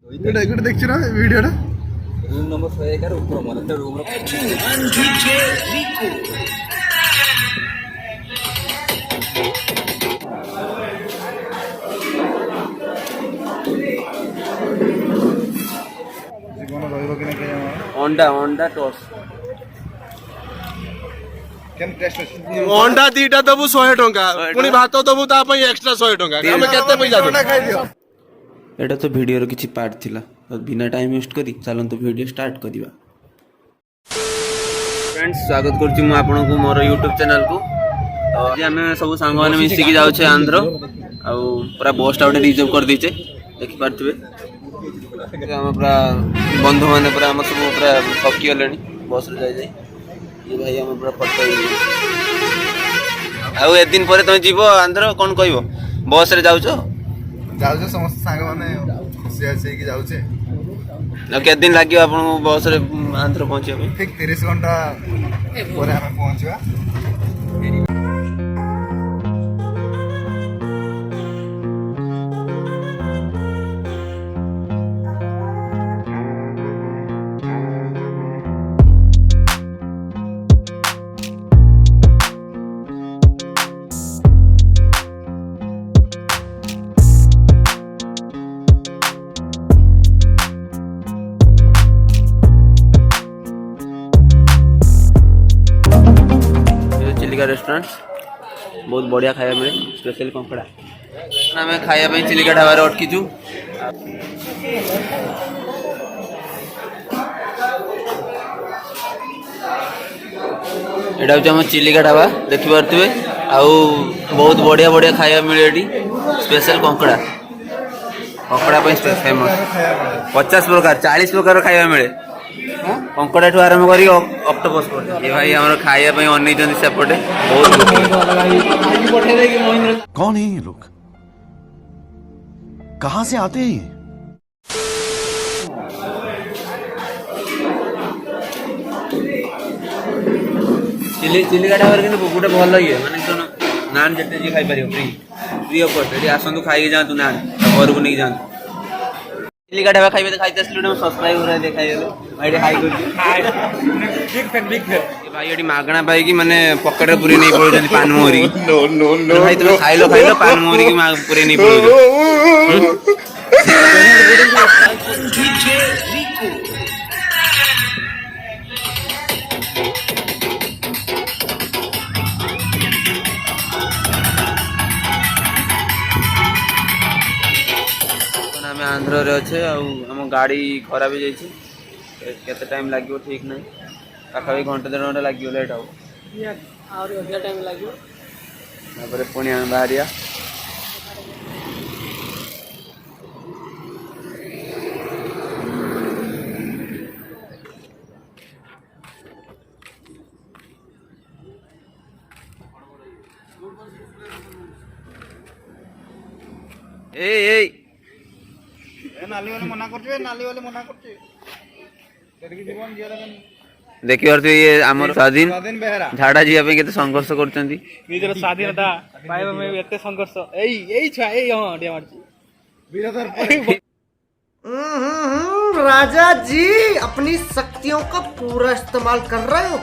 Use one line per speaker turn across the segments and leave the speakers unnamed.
ఇక్కడ తెచ్చినా వీడియోడా
room number 111 ऊपर मन रूम
ଜୀବନ ରହିବ କି ନାହିଁ
अंडा टॉस
କେମ ଟେଷ୍ଟ ଅଛି
अंडा दीटा दबु 100 टंका पुनी भात दबु ता पई एक्स्ट्रा 100 टंका हम केते पैसा दो
ଖାଇ ଦିଅ
एटा तो वीडियो रो किछि पार्ट थिला तो बिना टाइम वेस्ट करी चलन तो वीडियो स्टार्ट करिवा।
फ्रेंड्स स्वागत करछि मु आपन को मोर YouTube चैनल को तो आज हमें सब संग माने मिसी की जाउ छे आंध्र आ पूरा बस टाउन रिजर्व कर दीचे देखि पारथिबे हम पूरा बंधु माने पूरा हम सब पूरा थकी गलेनी बस रे जाई जाई ये भाई हम पूरा फटो आ ए दिन परे तुम जीवो आंध्र कोन कहबो बस रे जाउ छो
ଯାଉଛେ ସମସ୍ତ ସାଙ୍ଗମାନେ ଖୁସି ଆସି କି ଯାଉଛେ
ଆଉ କେତେ ଦିନ ଲାଗିବ ଆପଣଙ୍କୁ ବସ ରେ ଆନ୍ଧ୍ର ପହଞ୍ଚିବା ପାଇଁ?
ଠିକ 30 ଘଣ୍ଟା ପରେ ଆମେ ପହଞ୍ଚିବା।
चिलिका रेस्टोरेंट बहुत बढ़िया खाया मिले स्पेशल कंकड़ा आम खाया चिलिका ढाबार अटकीचु यहाँ हूँ आम चिलिका ढाबा देखिपे आउ बहुत बढ़िया बढ़िया खाया मिले ये स्पेशल कंकड़ा कंकड़ा फेमस 50 प्रकार 40 प्रकार खाया मिले कंकड़ा ठू आरंभ कर ऑक्टोपस ये भाई हमारे खाया अनई सेपटे बहुत
कौन है ये लोग कहां से आते हैं
चिलिका ढाबर कि गोटे भल ये माने नान जिते जी खाई फ्री फ्री ऑफ कॉस्ट ये आसतु खाई जातु नान घर को नहीं जातु चिलिका ढाबा खाइबे तो खाइते असलु सब्सक्राइब करा दे खाइले भाई हाई कर बिग फैन भाई एडी मागणा पाई कि माने पॉकेट रे पूरी नहीं पड़ो जनी पान मोरी नो नो नो भाई तुम खाइलो पान मोरी की पूरी नहीं पड़ो आम आंध्र रे अच्छे आम गाड़ी खराब हो जाइए केते टाइम लगे ठीक ना पाखापी घंटे 1.5 घंटा लगे लेट हम टाइम लगे पुणी आम बाहर
ନାଲି ବାଲେ ମନା କରୁଛି ନାଲି ବାଲେ ମନା କରୁଛି ସେଠିକି ଜୀବନ ଯିବା
देखी पार्थ ये आमर स्वाधीन
ବେହେରା
झाड़ा जीवा केते संघर्ष करछंती
निजर स्वाधीनता पाइबा में एते संघर्ष एई छुआ एई हां डिया मारची
वीरधर
राजा जी अपनी शक्तियों का पूरा इस्तेमाल कर रहे हो।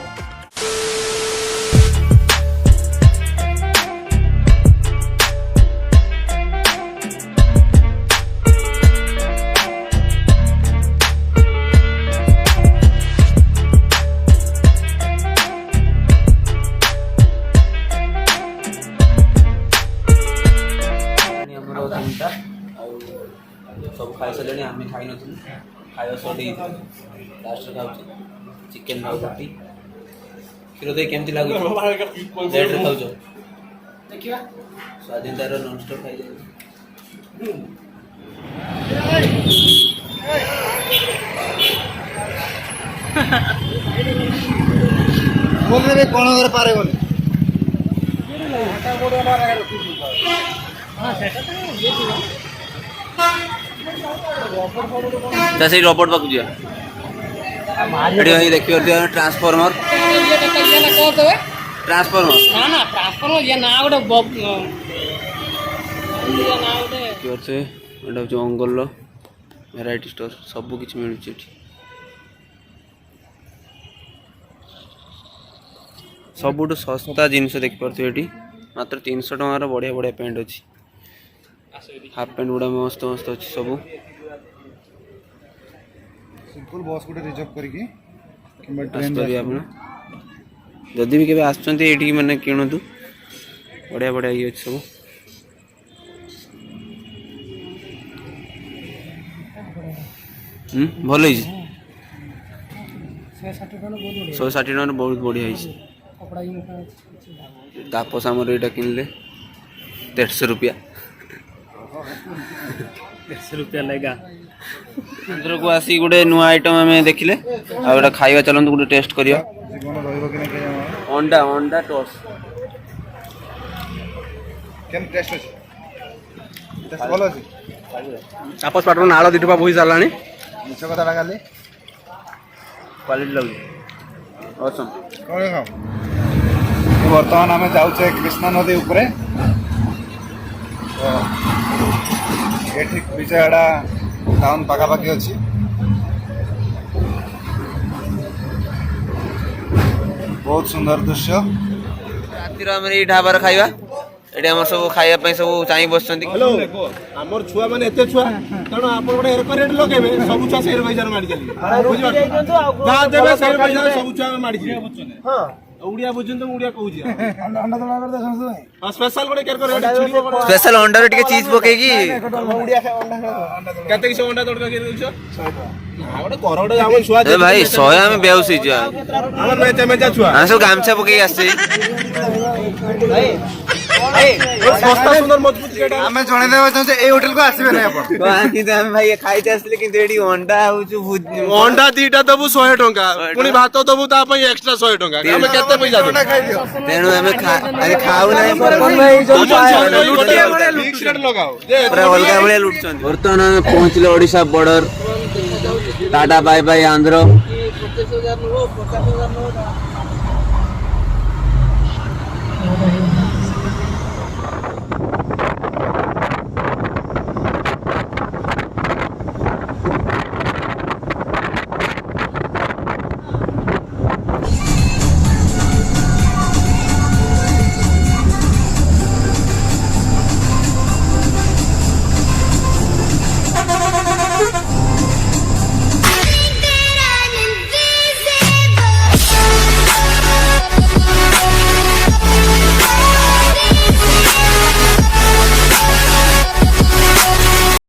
सब खाई सारे आम खाई नी खाया सटे लास्ट खाऊ चिकेन रोटी क्षीर दही केमती लगुच लेट रे खाऊ स्वाधीनतार नॉनस्टॉप खाई
बोलने में कौन अगर पारे बोले
से रोबोट पाक जा देखिए ट्रांसफॉर्मर ट्रांसफॉर्मर
ना ना ट्रांसफॉर्मर ये ना गोटे
जंगल
ଭେରାଇଟି ଷ୍ଟୋର ସବୁ କିଛି ମିଳୁଛି ଏଠି। ସବୁଠୁ ଶସ୍ତା ଜିନିଷ ଦେଖିପାରୁଥିବେ ଏଠି ମାତ୍ର 300 ଟଙ୍କାର ବଢ଼ିଆ ବଢ଼ିଆ ପ୍ୟାଣ୍ଟ ଅଛି। ହାଫ୍ ପ୍ୟାଣ୍ଟ ଗୁଡ଼ା ମସ୍ତ ମସ୍ତ ଅଛି ସବୁ।
ସିମ୍ପଲ ବସ୍ ଗୋଟେ ରିଜର୍ଭ କରିକି କିମ୍ବା
ଆସିପାରିବେ ଆପଣ ଯଦି ବି କେବେ ଆସୁଛନ୍ତି ଏଇଠିକି ମାନେ କିଣନ୍ତୁ, ବଢ଼ିଆ ବଢ଼ିଆ ଇଏ ଅଛି ସବୁ। ଭଲ ହେଇଛି 160 ଟଙ୍କାର ବହୁତ ବଢ଼ିଆ ହେଇଛି। ତାପସ ଆମର ଏଇଟା କିଣିଲେ 150 रुपया।
150 रुपया लेगा।
ଆନ୍ଧ୍ରକୁ ଆସି ଗୋଟେ ନୂଆ ଆଇଟମ୍ ଆମେ ଦେଖିଲେ, ଆଉ ଗୋଟେ ଖାଇବା ଚାଲନ୍ତୁ ଗୋଟେ ଟେଷ୍ଟ କରିବା।
ଜୀବନ ରହିବ କି ନାହିଁ
ଅଣ୍ଡା ଅଣ୍ଡା ଟସ୍
କେମିତି ଟେଷ୍ଟ ଅଛି? ଟେଷ୍ଟ ଭଲ ଅଛି?
ତାପସ ପାଟର ନାଳ ଦିଟୁପା ବୋହି ସାରିଲାଣି।
ମିଛ କଥାଟା ଖାଲି
କ୍ୱାଲିଟି ଲାଗୁଛି ଅସମ୍।
କ'ଣ ଖାଉ? ବର୍ତ୍ତମାନ ଆମେ ଯାଉଛେ କୃଷ୍ଣା ନଦୀ ଉପରେ। ଏଠି ବିଜୟୱାଡ଼ା ଟାଉନ୍ ପାଖାପାଖି ଅଛି। ବହୁତ ସୁନ୍ଦର ଦୃଶ୍ୟ।
ରାତିର ଆମର ଏଇ ଢାବାର ଖାଇବା, ଏଠି ଆମର ସବୁ ଖାଇବା ପାଇଁ ସବୁ ଚାହିଁ ବସିଛନ୍ତି।
ହ୍ୟାଲୋ, ଆମର ଛୁଆ ମାନେ ଏତେ ଛୁଆ, ତେଣୁ ଆପଣ ଗୋଟେ ଏରକ ରେଟ୍ ଲଗେଇବେ, ସବୁ ଛୁଆ ସେଇ ପଇସାରେ ମାଡ଼ି ଚାଲିବେ। ଯାହା ଦେବେ ସେଇ ପଇସାରେ ସବୁ ଛୁଆ ମାଡ଼ି ଯିବେ। ହଁ, ଓଡ଼ିଆ ବୁଝନ୍ତୁ, ମୁଁ ଓଡ଼ିଆ କହୁଛି। ସ୍ପେଶାଲ ଗୋଟେ କେରକ ରେଟ୍ ଛିଡ଼ିବ।
ସ୍ପେଶାଲ ଅଣ୍ଡାରେ ଟିକେ ଚିଜ ପକେଇକି
କେତେ କିଛି ଅଣ୍ଡା ତଡ଼କା କିଏ ଦଉଛ? ଗୋଟେ କର ଗୋଟେ ଆମ ଛୁଆ
ଏ ଭାଇ 100 ଆମେ ବେଉସ ହେଇଛୁ।
ଆମର ମେଞ୍ଚା ମେଞ୍ଚା ଛୁଆ
ଆମେ ସବୁ ଗାମଛା ପକେଇକି ଆସିଛେ।
ଶସ୍ତା ସୁନ୍ଦର ମଜବୁତ କେଟା।
ଆମେ ଜଣେଇଦେବାକୁ ଚାହୁଁଛେ ଏଇ ହୋଟେଲକୁ ଆସିବେ ନାହିଁ ଆପଣ।
କିନ୍ତୁ ଆମେ ଭାଇ ଖାଇତେ ଆସିଲେ, କିନ୍ତୁ ଏଠି ଅଣ୍ଡା ହଉଛି
ଅଣ୍ଡା ଦିଟା ଦବୁ 100 ଟଙ୍କା, ପୁଣି ଭାତ ଦବୁ ତା ପାଇଁ ଏକ୍ସଟ୍ରା 100 ଟଙ୍କା। ଆମେ କେତେ ପଇସା ଦବୁ?
ତେଣୁ ଆମେ ଖାଉ ନାହିଁ, ପୁରା ଅଲଗା ଭଳିଆ ଲୁଟୁଛନ୍ତି। ବର୍ତ୍ତମାନ ଆମେ ପହଞ୍ଚିଲେ ଓଡ଼ିଶା ବର୍ଡର। ଟାଟା ବାଇ ବାଇ ଆନ୍ଧ୍ର।